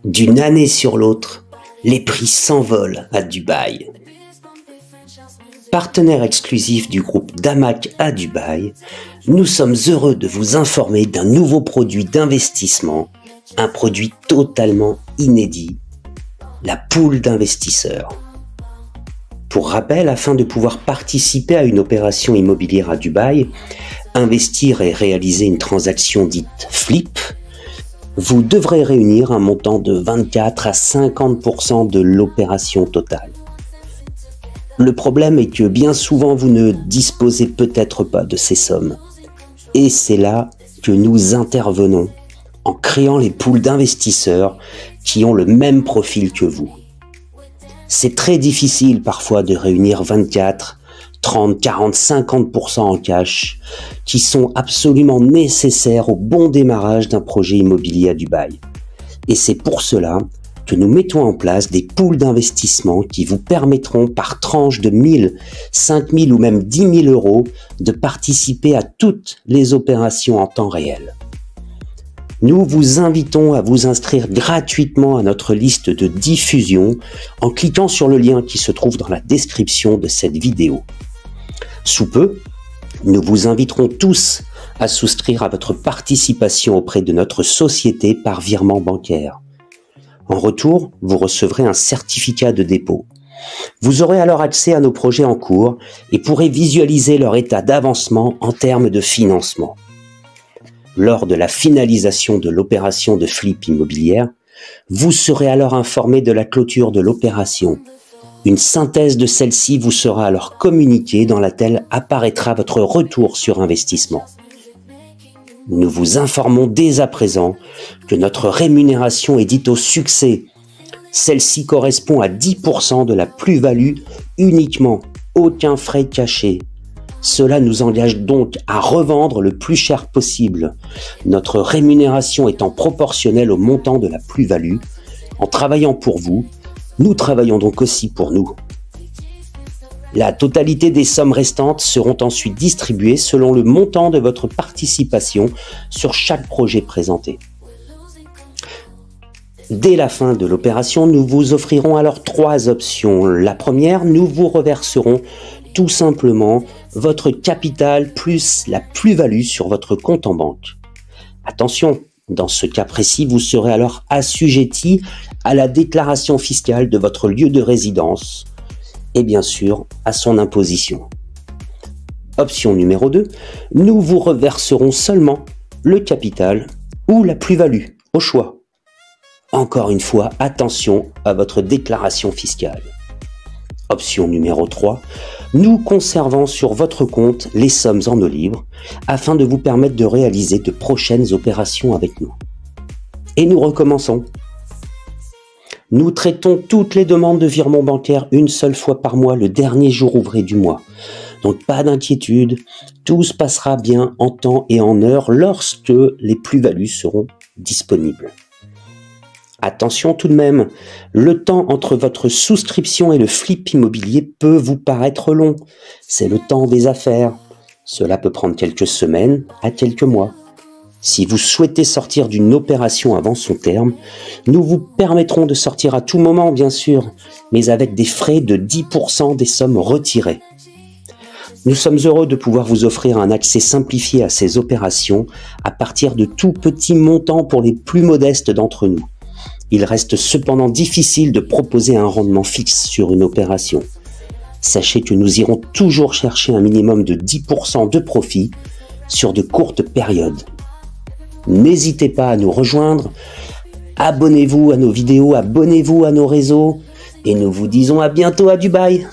D'une année sur l'autre, les prix s'envolent à Dubaï. Partenaire exclusif du groupe Damac à Dubaï, nous sommes heureux de vous informer d'un nouveau produit d'investissement, un produit totalement inédit, la poule d'investisseurs. Pour rappel, afin de pouvoir participer à une opération immobilière à Dubaï, investir et réaliser une transaction dite flip, vous devrez réunir un montant de 24 à 50% de l'opération totale. Le problème est que bien souvent vous ne disposez peut-être pas de ces sommes. Et c'est là que nous intervenons en créant les poules d'investisseurs qui ont le même profil que vous. C'est très difficile parfois de réunir 24, 30, 40, 50% en cash qui sont absolument nécessaires au bon démarrage d'un projet immobilier à Dubaï. Et c'est pour cela que nous mettons en place des poules d'investissement qui vous permettront par tranche de 1000, 5000 ou même 10 000 euros de participer à toutes les opérations en temps réel. Nous vous invitons à vous inscrire gratuitement à notre liste de diffusion en cliquant sur le lien qui se trouve dans la description de cette vidéo. Sous peu, nous vous inviterons tous à souscrire à votre participation auprès de notre société par virement bancaire. En retour, vous recevrez un certificat de dépôt. Vous aurez alors accès à nos projets en cours et pourrez visualiser leur état d'avancement en termes de financement. Lors de la finalisation de l'opération de flip immobilière, vous serez alors informé de la clôture de l'opération. Une synthèse de celle-ci vous sera alors communiquée dans laquelle apparaîtra votre retour sur investissement. Nous vous informons dès à présent que notre rémunération est dite au succès. Celle-ci correspond à 10% de la plus-value uniquement, aucun frais cachés. Cela nous engage donc à revendre le plus cher possible, notre rémunération étant proportionnelle au montant de la plus-value. En travaillant pour vous, nous travaillons donc aussi pour nous. La totalité des sommes restantes seront ensuite distribuées selon le montant de votre participation sur chaque projet présenté. Dès la fin de l'opération, nous vous offrirons alors 3 options. La première, nous vous reverserons tout simplement votre capital plus la plus-value sur votre compte en banque. Attention, dans ce cas précis, vous serez alors assujetti à la déclaration fiscale de votre lieu de résidence et bien sûr à son imposition. Option numéro 2, nous vous reverserons seulement le capital ou la plus-value, au choix. Encore une fois, attention à votre déclaration fiscale. Option numéro 3, nous conservons sur votre compte les sommes en eau libre afin de vous permettre de réaliser de prochaines opérations avec nous. Et nous recommençons. Nous traitons toutes les demandes de virement bancaire une seule fois par mois, le dernier jour ouvré du mois. Donc pas d'inquiétude, tout se passera bien en temps et en heure lorsque les plus-values seront disponibles. Attention tout de même, le temps entre votre souscription et le flip immobilier peut vous paraître long. C'est le temps des affaires. Cela peut prendre quelques semaines à quelques mois. Si vous souhaitez sortir d'une opération avant son terme, nous vous permettrons de sortir à tout moment bien sûr, mais avec des frais de 10% des sommes retirées. Nous sommes heureux de pouvoir vous offrir un accès simplifié à ces opérations à partir de tout petits montants pour les plus modestes d'entre nous. Il reste cependant difficile de proposer un rendement fixe sur une opération. Sachez que nous irons toujours chercher un minimum de 10% de profit sur de courtes périodes. N'hésitez pas à nous rejoindre, abonnez-vous à nos vidéos, abonnez-vous à nos réseaux et nous vous disons à bientôt à Dubaï.